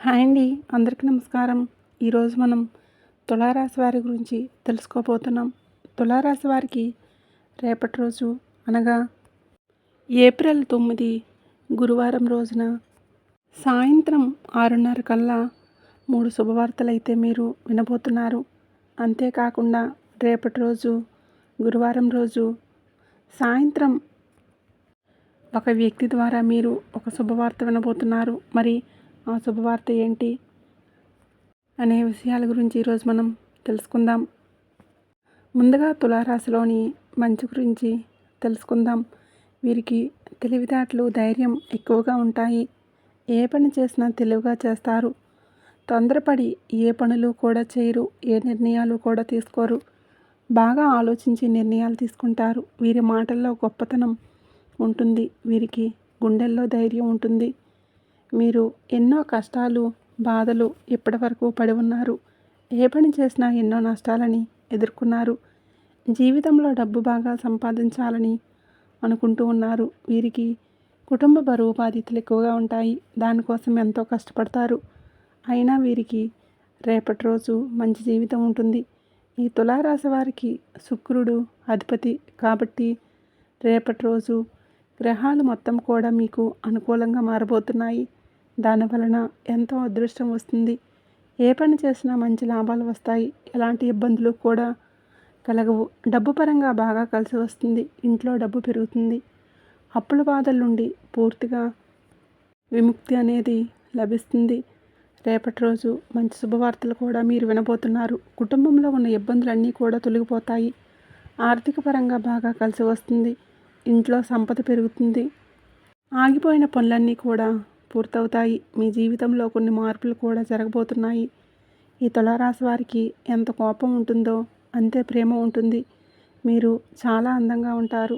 Hi అండి. అందరికీ నమస్కారం. ఈరోజు మనం తులారాశి వారి గురించి తెలుసుకోబోతున్నాం. తులారాశి వారికి రేపటి రోజు అనగా ఏప్రిల్ 9 గురువారం రోజున సాయంత్రం 6:30 కల్లా 3 శుభవార్తలైతే మీరు వినబోతున్నారు. అంతేకాకుండా రేపటి రోజు గురువారం రోజు సాయంత్రం ఒక వ్యక్తి ద్వారా మీరు ఒక శుభవార్త వినబోతున్నారు. మరి ఆ శుభవార్త ఏంటి అనే విషయాల గురించి ఈరోజు మనం తెలుసుకుందాం. ముందుగా తులారాశిలోని మంచి గురించి తెలుసుకుందాం. వీరికి తెలివితేటలు, ధైర్యం ఎక్కువగా ఉంటాయి. ఏ పని చేసినా తెలివిగా చేస్తారు. తొందరపడి ఏ పనులు కూడా చేయరు. ఏ నిర్ణయాలు కూడా తీసుకోరు. బాగా ఆలోచించి నిర్ణయాలు తీసుకుంటారు. వీరి మాటల్లో గొప్పతనం ఉంటుంది. వీరికి గుండెల్లో ధైర్యం ఉంటుంది. మీరు ఎన్నో కష్టాలు, బాధలు ఇప్పటివరకు పడి ఉన్నారు. ఏ పని చేసినా ఎన్నో నష్టాలని ఎదుర్కొన్నారు. జీవితంలో డబ్బు బాగా సంపాదించాలని అనుకుంటూ ఉన్నారు. వీరికి కుటుంబ బరువు బాధ్యతలు ఎక్కువగా ఉంటాయి. దానికోసం ఎంతో కష్టపడతారు. అయినా వీరికి రేపటి రోజు మంచి జీవితం ఉంటుంది. ఈ తులారాశి వారికి శుక్రుడు అధిపతి కాబట్టి రేపటి రోజు గ్రహాలు మొత్తం కూడా మీకు అనుకూలంగా మారబోతున్నాయి. దానివలన ఎంతో అదృష్టం వస్తుంది. ఏ పని చేసినా మంచి లాభాలు వస్తాయి. ఎలాంటి ఇబ్బందులు కూడా కలగవు. డబ్బు పరంగా బాగా కలిసి వస్తుంది. ఇంట్లో డబ్బు పెరుగుతుంది. అప్పుల బాధల నుండి పూర్తిగా విముక్తి అనేది లభిస్తుంది. రేపటి రోజు మంచి శుభవార్తలు కూడా మీరు వినబోతున్నారు. కుటుంబంలో ఉన్న ఇబ్బందులన్నీ కూడా తొలగిపోతాయి. ఆర్థిక పరంగా బాగా కలిసి వస్తుంది. ఇంట్లో సంపద పెరుగుతుంది. ఆగిపోయిన పనులన్నీ కూడా పూర్తవుతాయి. మీ జీవితంలో కొన్ని మార్పులు కూడా జరగబోతున్నాయి. ఈ తులారాశి వారికి ఎంత కోపం ఉంటుందో అంతే ప్రేమ ఉంటుంది. మీరు చాలా అందంగా ఉంటారు.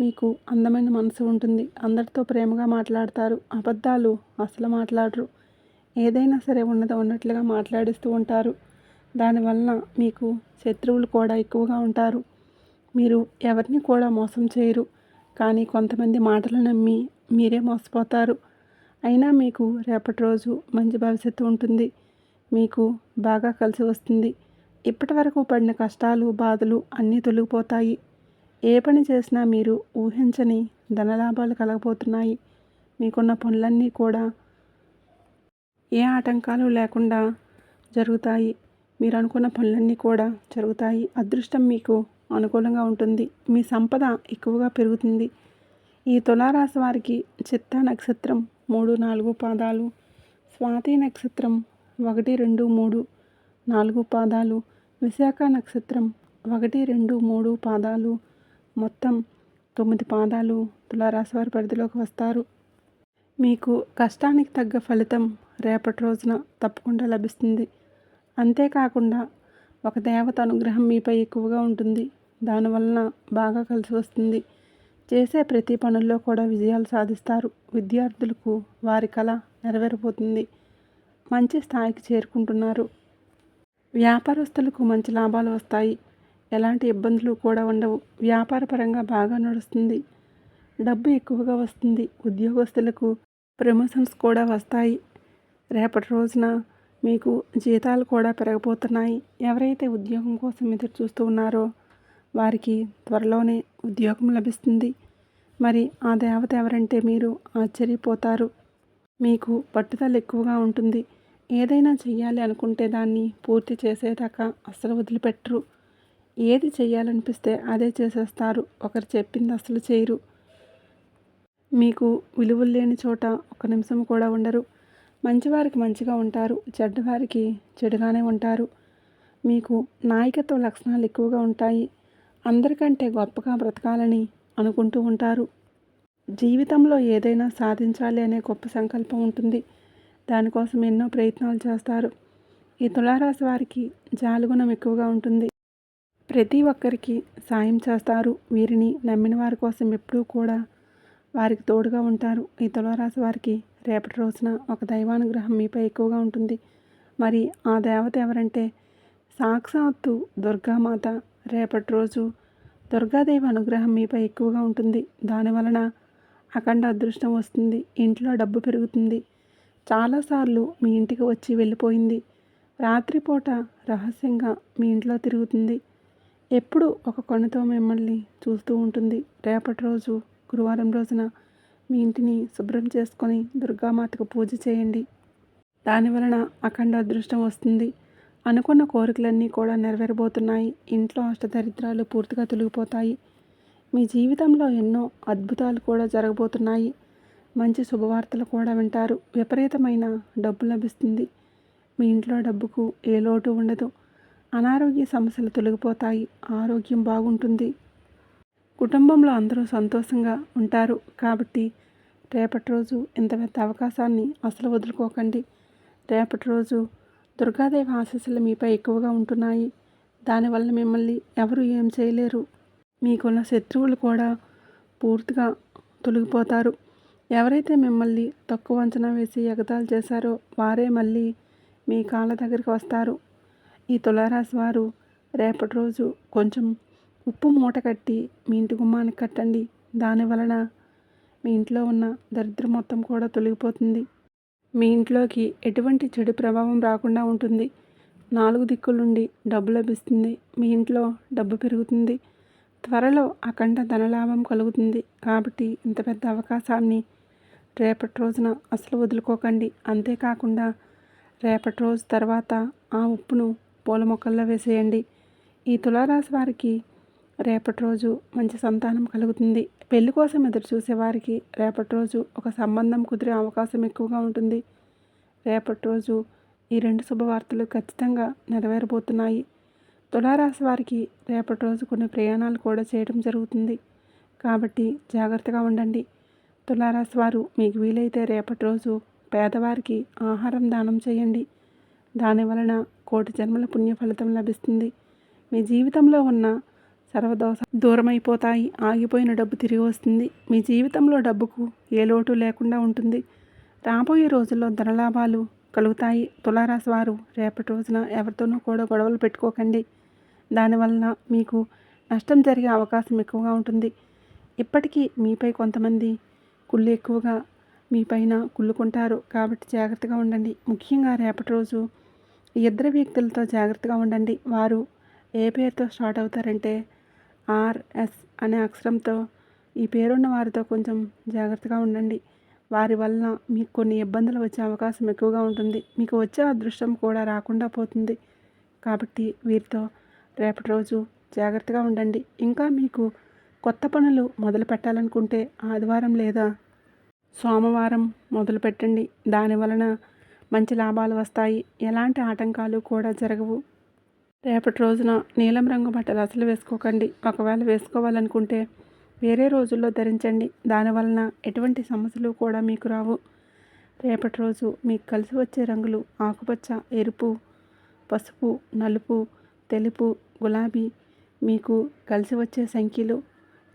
మీకు అందమైన మనసు ఉంటుంది. అందరితో ప్రేమగా మాట్లాడతారు. అబద్ధాలు అసలు మాట్లాడరు. ఏదైనా సరే ఉన్నది ఉన్నట్లుగా మాట్లాడిస్తూ ఉంటారు. దానివలన మీకు శత్రువులు కూడా ఎక్కువగా ఉంటారు. మీరు ఎవరిని కూడా మోసం చేయరు. కానీ కొంతమంది మాటలు నమ్మి మీరే మోసపోతారు. అయినా మీకు రేపటి రోజు మంచి భవిష్యత్తు ఉంటుంది. మీకు బాగా కలిసి వస్తుంది. ఇప్పటి వరకు పడిన కష్టాలు, బాధలు అన్నీ తొలగిపోతాయి. ఏ పని చేసినా మీరు ఊహించని ధనలాభాలు కలగబోతున్నాయి. మీకున్న పనులన్నీ కూడా ఏ ఆటంకాలు లేకుండా జరుగుతాయి. మీరు అనుకున్న పనులన్నీ కూడా జరుగుతాయి. అదృష్టం మీకు అనుకూలంగా ఉంటుంది. మీ సంపద ఎక్కువగా పెరుగుతుంది. ఈ తులారాశి వారికి చిత్తా నక్షత్రం 3, 4 పాదాలు, స్వాతి నక్షత్రం 1, 2, 3, 4 పాదాలు, విశాఖ నక్షత్రం 1, 2, 3 పాదాలు, మొత్తం 9 పాదాలు తులారాశి వారి పరిధిలోకి వస్తారు. మీకు కష్టానికి తగ్గ ఫలితం రేపటి రోజున తప్పకుండా లభిస్తుంది. అంతేకాకుండా ఒక దేవత అనుగ్రహం మీపై ఎక్కువగా ఉంటుంది. దానివలన బాగా కలిసి వస్తుంది. చేసే ప్రతి పనుల్లో కూడా విజయాలు సాధిస్తారు. విద్యార్థులకు వారి కళ నెరవేరబోతుంది. మంచి స్థాయికి చేరుకుంటున్నారు. వ్యాపారస్తులకు మంచి లాభాలు వస్తాయి. ఎలాంటి ఇబ్బందులు కూడా ఉండవు. వ్యాపారపరంగా బాగా నడుస్తుంది. డబ్బు ఎక్కువగా వస్తుంది. ఉద్యోగస్తులకు ప్రమోషన్స్ కూడా వస్తాయి. రేపటి రోజున మీకు జీతాలు కూడా పెరగబోతున్నాయి. ఎవరైతే ఉద్యోగం కోసం ఎదురు చూస్తూ ఉన్నారో వారికి త్వరలోనే ఉద్యోగం లభిస్తుంది. మరి ఆ దేవత ఎవరంటే మీరు ఆశ్చర్యపోతారు. మీకు పట్టుదల ఎక్కువగా ఉంటుంది. ఏదైనా చెయ్యాలి అనుకుంటే దాన్ని పూర్తి చేసేదాకా అస్సలు వదిలిపెట్టరు. ఏది చెయ్యాలనిపిస్తే అదే చేసేస్తారు. ఒకరు చెప్పింది అస్సలు చేయరు. మీకు విలువలు లేని చోట ఒక నిమిషం కూడా ఉండరు. మంచివారికి మంచిగా ఉంటారు. చెడ్డవారికి చెడుగానే ఉంటారు. మీకు నాయకత్వ లక్షణాలు ఎక్కువగా ఉంటాయి. అందరికంటే గొప్పగా బ్రతకాలని అనుకుంటూ ఉంటారు. జీవితంలో ఏదైనా సాధించాలి అనే గొప్ప సంకల్పం ఉంటుంది. దానికోసం ఎన్నో ప్రయత్నాలు చేస్తారు. ఈ తులారాశి వారికి జాలిగుణం ఎక్కువగా ఉంటుంది. ప్రతి ఒక్కరికి సాయం చేస్తారు. వీరిని నమ్మిన వారి కోసం ఎప్పుడూ కూడా వారికి తోడుగా ఉంటారు. ఈ తులారాశి వారికి రేపటి రోజున ఒక దైవానుగ్రహం మీపై ఎక్కువగా ఉంటుంది. మరి ఆ దేవత ఎవరంటే సాక్షాత్తు దుర్గామాత. రేపటి రోజు దుర్గాదేవి అనుగ్రహం మీపై ఎక్కువగా ఉంటుంది. దానివలన అఖండ అదృష్టం వస్తుంది. ఇంట్లో డబ్బు పెరుగుతుంది. చాలాసార్లు మీ ఇంటికి వచ్చి వెళ్ళిపోయింది. రాత్రిపూట రహస్యంగా మీ ఇంట్లో తిరుగుతుంది. ఎప్పుడు ఒక కన్నుతో మిమ్మల్ని చూస్తూ ఉంటుంది. రేపటి రోజు గురువారం రోజున మీ ఇంటిని శుభ్రం చేసుకొని దుర్గామాతకు పూజ చేయండి. దానివలన అఖండ అదృష్టం వస్తుంది. అనుకున్న కోరికలన్నీ కూడా నెరవేరబోతున్నాయి. ఇంట్లో అష్టదరిద్రాలు పూర్తిగా తొలగిపోతాయి. మీ జీవితంలో ఎన్నో అద్భుతాలు కూడా జరగబోతున్నాయి. మంచి శుభవార్తలు కూడా వింటారు. విపరీతమైన డబ్బు లభిస్తుంది. మీ ఇంట్లో డబ్బుకు ఏ లోటు ఉండదు. అనారోగ్య సమస్యలు తొలగిపోతాయి. ఆరోగ్యం బాగుంటుంది. కుటుంబంలో అందరూ సంతోషంగా ఉంటారు. కాబట్టి రేపటి రోజు ఇంత పెద్ద అవకాశాన్ని అసలు వదులుకోకండి. రేపటి రోజు దుర్గాదేవి ఆశీస్సులు మీపై ఎక్కువగా ఉంటున్నాయి. దానివల్ల మిమ్మల్ని ఎవరు ఏం చేయలేరు. మీకున్న శత్రువులు కూడా పూర్తిగా తొలగిపోతారు. ఎవరైతే మిమ్మల్ని తక్కువ అంచనా వేసి ఎగతాళి చేశారో వారే మళ్ళీ మీ కాళ్ళ దగ్గరికి వస్తారు. ఈ తులారాశి వారు రేపటి రోజు కొంచెం ఉప్పు మూట కట్టి మీ ఇంటి గుమ్మానికి కట్టండి. దానివలన మీ ఇంట్లో ఉన్న దరిద్రం మొత్తం కూడా తొలగిపోతుంది. మీ ఇంట్లోకి ఎటువంటి చెడు ప్రభావం రాకుండా ఉంటుంది. 4 దిక్కుల నుండి డబ్బు లభిస్తుంది. మీ ఇంట్లో డబ్బు పెరుగుతుంది. త్వరలో అఖండ ధనలాభం కలుగుతుంది. కాబట్టి ఇంత పెద్ద అవకాశాన్ని రేపటి రోజున అసలు వదులుకోకండి. అంతేకాకుండా రేపటి రోజు తర్వాత ఆ ఉప్పును పూల మొక్కల్లో వేసేయండి. ఈ తులారాశి వారికి రేపటి రోజు మంచి సంతానం కలుగుతుంది. పెళ్లి కోసం ఎదురు చూసేవారికి రేపటి రోజు ఒక సంబంధం కుదిరే అవకాశం ఎక్కువగా ఉంటుంది. రేపటి రోజు ఈ 2 శుభవార్తలు ఖచ్చితంగా నెరవేరబోతున్నాయి. తులారాశి వారికి రేపటి రోజు కొన్ని ప్రయాణాలు కూడా చేయడం జరుగుతుంది. కాబట్టి జాగ్రత్తగా ఉండండి. తులారాశి వారు మీకు వీలైతే రేపటి రోజు పేదవారికి ఆహారం దానం చేయండి. దానివలన కోటి జన్మల పుణ్య ఫలితం లభిస్తుంది. మీ జీవితంలో ఉన్న సర్వదోష దూరమైపోతాయి. ఆగిపోయిన డబ్బు తిరిగి వస్తుంది. మీ జీవితంలో డబ్బుకు ఏ లోటు లేకుండా ఉంటుంది. రాబోయే రోజుల్లో ధనలాభాలు కలుగుతాయి. తులారాశి వారు రేపటి రోజున ఎవరితోనూ కూడా గొడవలు పెట్టుకోకండి. దానివలన మీకు నష్టం జరిగే అవకాశం ఎక్కువగా ఉంటుంది. ఇప్పటికీ మీపై కొంతమంది కుళ్ళు ఎక్కువగా మీపైన కుళ్ళుకుంటారు. కాబట్టి జాగ్రత్తగా ఉండండి. ముఖ్యంగా రేపటి రోజు ఇద్దరు వ్యక్తులతో జాగ్రత్తగా ఉండండి. వారు ఏ పేరుతో స్టార్ట్ అవుతారంటే ఆర్ఎస్ అనే అక్షరంతో ఈ పేరున్న వారితో కొంచెం జాగ్రత్తగా ఉండండి. వారి వలన మీకు కొన్ని ఇబ్బందులు వచ్చే అవకాశం ఎక్కువగా ఉంటుంది. మీకు వచ్చే అదృష్టం కూడా రాకుండా పోతుంది. కాబట్టి వీరితో రేపటి రోజు జాగ్రత్తగా ఉండండి. ఇంకా మీకు కొత్త పనులు మొదలు పెట్టాలనుకుంటే ఆదివారం లేదా సోమవారం మొదలు పెట్టండి. దానివలన మంచి లాభాలు వస్తాయి. ఎలాంటి ఆటంకాలు కూడా జరగవు. రేపటి రోజున నీలం రంగు బట్టలు అసలు వేసుకోకండి. ఒకవేళ వేసుకోవాలనుకుంటే వేరే రోజుల్లో ధరించండి. దానివలన ఎటువంటి సమస్యలు కూడా మీకు రావు. రేపటి రోజు మీకు కలిసి వచ్చే రంగులు ఆకుపచ్చ, ఎరుపు, పసుపు, నలుపు, తెలుపు, గులాబీ. మీకు కలిసి వచ్చే సంఖ్యలు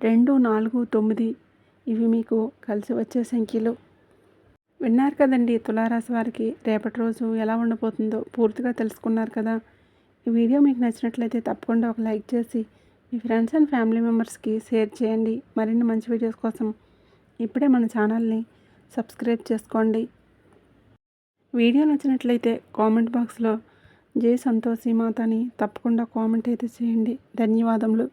2, 4, 9. ఇవి మీకు కలిసి వచ్చే సంఖ్యలు. విన్నారు కదండి, తులారాశి వారికి రేపటి రోజు ఎలా ఉండబోతుందో పూర్తిగా తెలుసుకున్నారు కదా. ఈ వీడియో మీకు నచ్చినట్లయితే తప్పకుండా ఒక లైక్ చేసి మీ ఫ్రెండ్స్ అండ్ ఫ్యామిలీ మెంబర్స్కి షేర్ చేయండి. మరిన్ని మంచి వీడియోస్ కోసం ఇప్పుడే మన ఛానల్ని సబ్స్క్రైబ్ చేసుకోండి. వీడియో నచ్చినట్లయితే కామెంట్ బాక్స్లో జై సంతోషి మాత అని తప్పకుండా కామెంట్ అయితే చేయండి. ధన్యవాదములు.